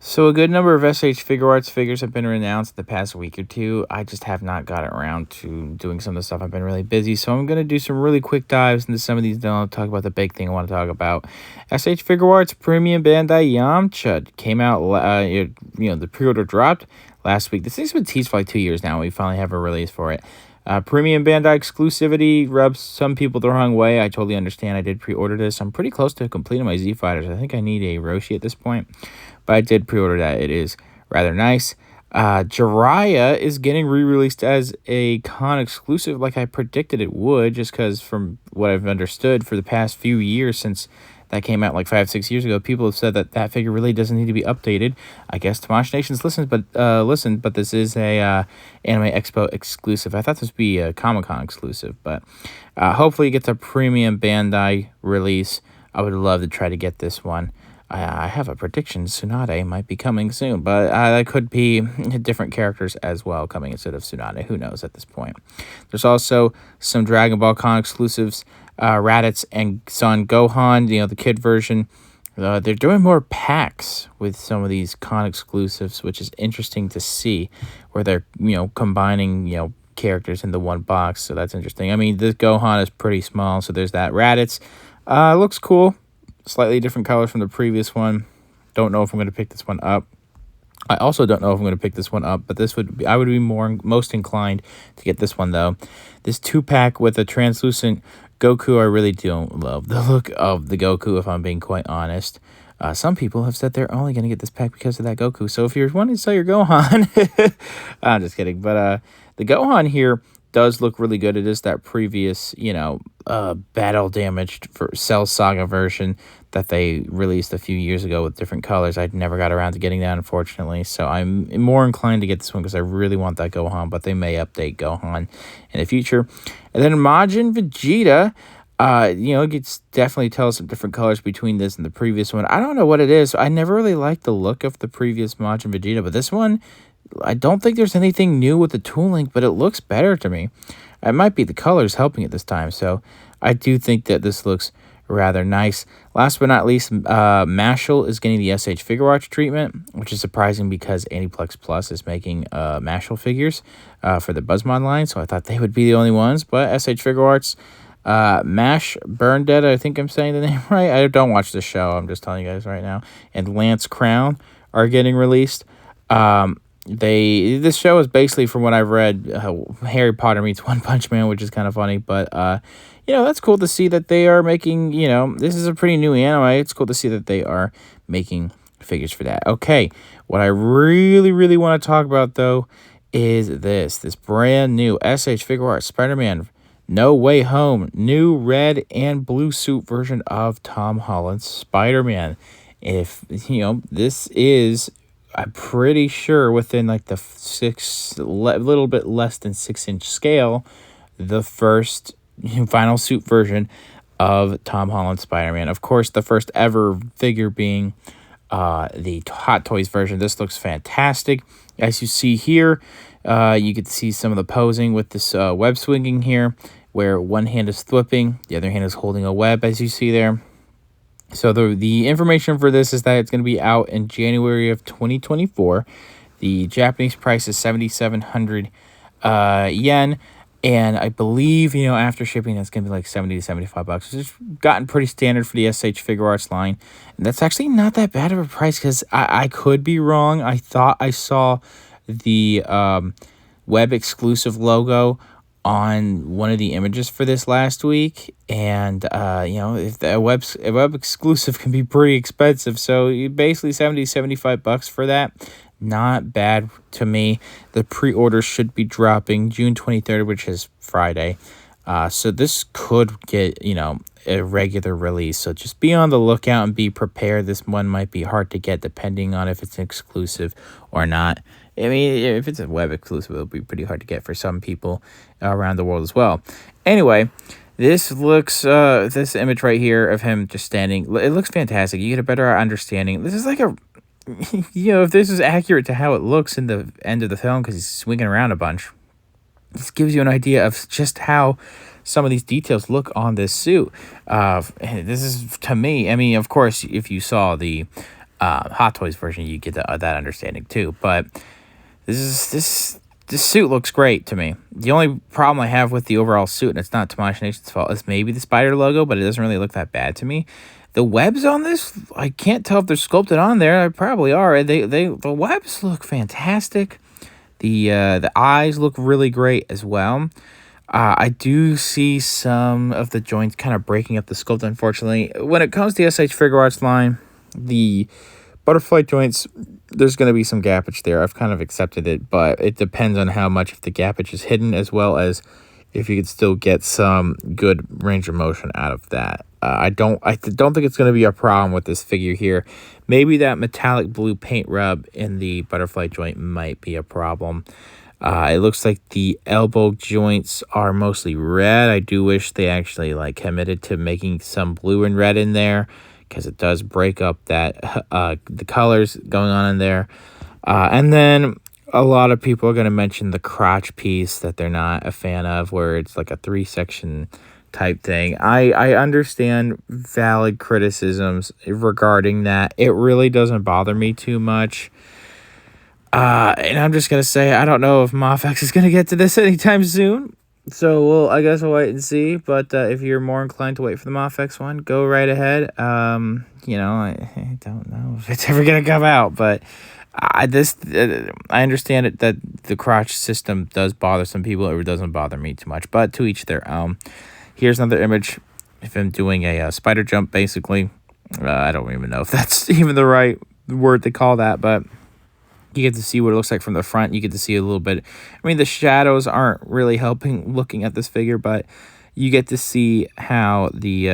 So a good number of SH Figuarts figures have been announced the past week or two. I just have not gotten around to doing some of the stuff. I've been really busy, so I'm going to do some really quick dives into some of these. Then I'll talk about the big thing I want to talk about. SH Figuarts Premium Bandai Yamcha came out, the pre-order dropped last week. This thing's been teased for like 2 years now, and we finally have a release for it. Premium Bandai exclusivity rubs some people the wrong way. I totally understand. I did pre-order this. I'm pretty close to completing my Z Fighters. I think I need a Roshi at this point, but I did pre-order that. It is rather nice. Jiraiya is getting re-released as a con exclusive like I predicted it would, just because from what I've understood for the past few years since that came out like 5-6 years ago, people have said that that figure really doesn't need to be updated. I guess Tamashii Nations listens, but this is a Anime Expo exclusive. I thought this would be a Comic-Con exclusive, but hopefully it gets a premium Bandai release. I would love to try to get this one. I have a prediction Tsunade might be coming soon, but that could be different characters as well coming instead of Tsunade. Who knows at this point? There's also some Dragon Ball Con exclusives, Raditz and Son Gohan, the kid version. They're doing more packs with some of these con exclusives, which is interesting to see, where they're combining characters into one box. So that's interesting. I mean, this Gohan is pretty small, so there's that. Raditz looks cool. Slightly different colors from the previous one. Don't know if I'm going to pick this one up. I also don't know if I'm going to pick this one up, but I would be most inclined to get this one though. This 2-pack with a translucent Goku, I really don't love the look of the Goku, if I'm being quite honest. Some people have said they're only going to get this pack because of that Goku. So if you're wanting to sell your Gohan, I'm just kidding. But the Gohan here does look really good. It is that previous, battle damaged for Cell Saga version that they released a few years ago with different colors. I never got around to getting that, unfortunately. So I'm more inclined to get this one because I really want that Gohan, but they may update Gohan in the future. And then Majin Vegeta, it gets definitely tell some different colors between this and the previous one. I don't know what it is. I never really liked the look of the previous Majin Vegeta, but this one, I don't think there's anything new with the tooling, but it looks better to me. It might be the colors helping it this time, so I do think that this looks rather nice. Last but not least, Mashle is getting the SH Figuarts treatment, which is surprising because Aniplex Plus is making Mashle figures for the Buzzmon line, so I thought they would be the only ones, but SH Figuarts, Mash Burndead, I think I'm saying the name right. I don't watch the show, I'm just telling you guys right now, and Lance Crown are getting released. This show is basically, from what I've read, Harry Potter meets One Punch Man, which is kind of funny, but that's cool to see that they are making, this is a pretty new anime. It's cool to see that they are making figures for that. Okay, what I really, really want to talk about, though, is this brand new SH Figuarts Spider-Man No Way Home, new red and blue suit version of Tom Holland's Spider-Man. If, this is, I'm pretty sure, within like the little bit less than 6-inch scale, the first final suit version of Tom Holland's Spider-Man. Of course, the first ever figure being the Hot Toys version. This looks fantastic. As you see here, you can see some of the posing with this web swinging here, where one hand is flipping, the other hand is holding a web, as you see there. So the information for this is that it's going to be out in January of 2024. The Japanese price is 7,700 yen. And I believe, after shipping, that's going to be like 70 to 75 bucks. It's gotten pretty standard for the SH Figuarts line. And that's actually not that bad of a price because I could be wrong. I thought I saw the web exclusive logo on one of the images for this last week, and if the web exclusive can be pretty expensive, so basically 70 75 bucks for that, not bad to me. The pre-order should be dropping June 23rd, which is Friday, so this could get a regular release, so just be on the lookout and be prepared. This one might be hard to get depending on if it's exclusive or not. I mean, if it's a web exclusive, it'll be pretty hard to get for some people around the world as well. Anyway, this looks, this image right here of him just standing, it looks fantastic. You get a better understanding. This is like a, if this is accurate to how it looks in the end of the film, because he's swinging around a bunch, this gives you an idea of just how some of these details look on this suit. This is, to me, I mean, of course, if you saw the Hot Toys version, you get that understanding too. But this suit looks great to me. The only problem I have with the overall suit, and it's not Tamashii Nations' fault, is maybe the spider logo, but it doesn't really look that bad to me. The webs on this, I can't tell if they're sculpted on there. They probably are. The webs look fantastic. The eyes look really great as well. I do see some of the joints kind of breaking up the sculpt, unfortunately. When it comes to the SH Figuarts line, the butterfly joints, there's going to be some gappage there. I've kind of accepted it, but it depends on how much of the gappage is hidden, as well as if you could still get some good range of motion out of that. I don't think it's going to be a problem with this figure here. Maybe that metallic blue paint rub in the butterfly joint might be a problem. It looks like the elbow joints are mostly red. I do wish they actually committed to making some blue and red in there, because it does break up that the colors going on in there. And then a lot of people are going to mention the crotch piece that they're not a fan of, where it's like a 3-section type thing. I understand valid criticisms regarding that. It really doesn't bother me too much. And I'm just going to say, I don't know if Mafex is going to get to this anytime soon. So, I guess we'll wait and see. But if you're more inclined to wait for the Mafex one, go right ahead. I don't know if it's ever going to come out. But I understand it that the crotch system does bother some people. It doesn't bother me too much. But to each their own. Here's another image of him doing a spider jump, basically. I don't even know if that's even the right word to call that, but you get to see what it looks like from the front. You get to see a little bit. I mean, the shadows aren't really helping looking at this figure, but you get to see how the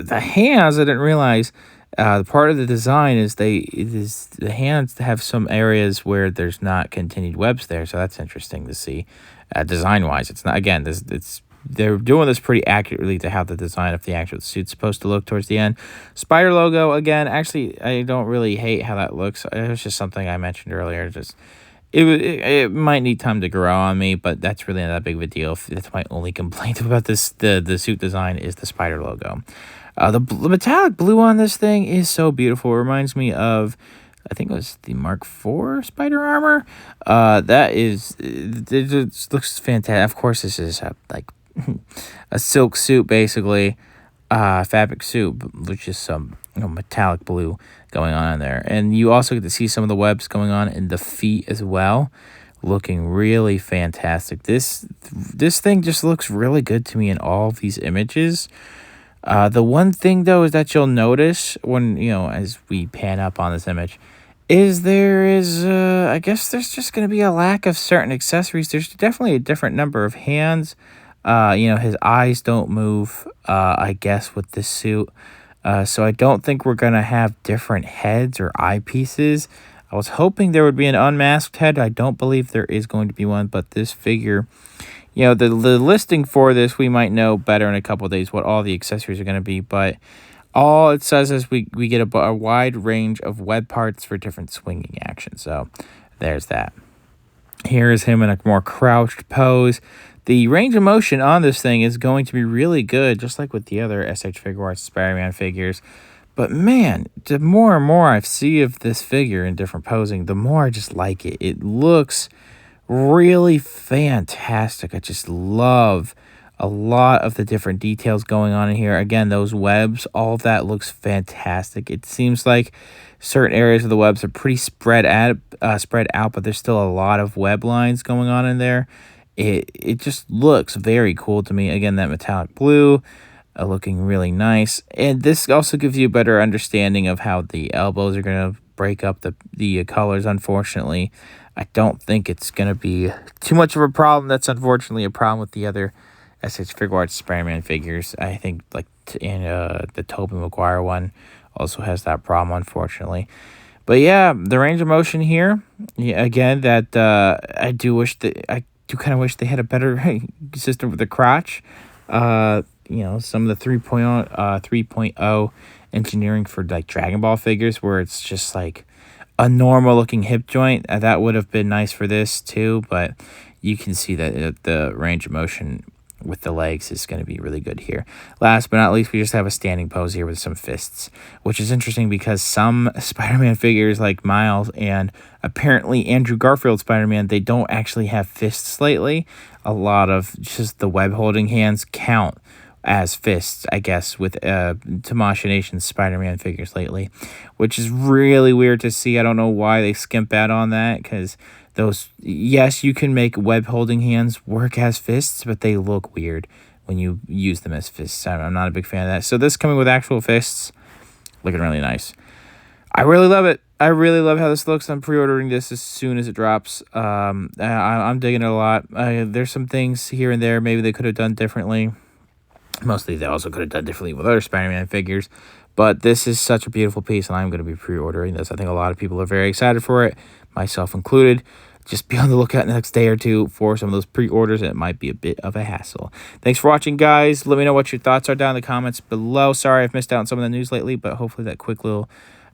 hands, I didn't realize, part of the design is the hands have some areas where there's not continued webs there, so that's interesting to see. Design-wise, it's not, again, they're doing this pretty accurately to how the design of the actual suit's supposed to look towards the end. Spider logo, again, actually, I don't really hate how that looks. It was just something I mentioned earlier. It might need time to grow on me, but that's really not that big of a deal. That's my only complaint about this. The suit design is the spider logo. The metallic blue on this thing is so beautiful. It reminds me of, I think it was the Mark IV spider armor. It looks fantastic. Of course, this is a silk suit, basically, fabric suit, which is some metallic blue going on in there. And you also get to see some of the webs going on in the feet as well, looking really fantastic. This thing just looks really good to me in all of these images. The one thing, though, is that you'll notice when, as we pan up on this image, I guess there's just going to be a lack of certain accessories. There's definitely a different number of hands. His eyes don't move, I guess, with this suit. So I don't think we're going to have different heads or eyepieces. I was hoping there would be an unmasked head. I don't believe there is going to be one, but this figure, the listing for this, we might know better in a couple of days what all the accessories are going to be, but all it says is we get a wide range of web parts for different swinging actions. So there's that. Here is him in a more crouched pose. The range of motion on this thing is going to be really good, just like with the other SH Figuarts Spider-Man figures. But man, the more and more I see of this figure in different posing, the more I just like it. It looks really fantastic. I just love a lot of the different details going on in here. Again, those webs, all of that looks fantastic. It seems like certain areas of the webs are pretty spread out, but there's still a lot of web lines going on in there. It just looks very cool to me. Again, that metallic blue looking really nice. And this also gives you a better understanding of how the elbows are going to break up the colors, unfortunately. I don't think it's going to be too much of a problem. That's unfortunately a problem with the other SH Figuarts Spider-Man figures. I think in the Tobey Maguire one also has that problem, unfortunately. But yeah, the range of motion here, again, that I do kind of wish they had a better system with the crotch. Some of the 3.0 engineering for Dragon Ball figures, where it's just a normal looking hip joint. That would have been nice for this too, but you can see that the range of motion with the legs is going to be really good here. Last but not least, we just have a standing pose here with some fists, which is interesting because some Spider-Man figures like Miles and apparently Andrew Garfield Spider-Man, they don't actually have fists lately. A lot of just the web holding hands count as fists, I guess, with Tamashii Nations Spider-Man figures lately, which is really weird to see. I don't know why they skimp out on that, because those, yes, you can make web holding hands work as fists, but they look weird when you use them as fists. I'm not a big fan of that. So this coming with actual fists, looking really nice. I really love it. I really love how this looks. I'm pre-ordering this as soon as it drops. I'm digging it a lot. There's some things here and there maybe they could have done differently. Mostly they also could have done differently with other Spider-Man figures. But this is such a beautiful piece, and I'm going to be pre-ordering this. I think a lot of people are very excited for it, myself included. Just be on the lookout in the next day or two for some of those pre-orders. It might be a bit of a hassle. Thanks for watching, guys. Let me know what your thoughts are down in the comments below. Sorry I've missed out on some of the news lately, but hopefully that quick little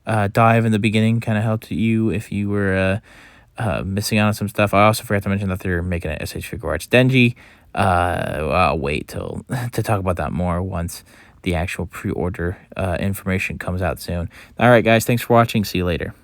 dive in the beginning kind of helped you if you were missing out on some stuff. I also forgot to mention that they're making an SH Figuarts Genki. I'll wait till to talk about that more once the actual pre-order information comes out soon. All right, guys, thanks for watching. See you later.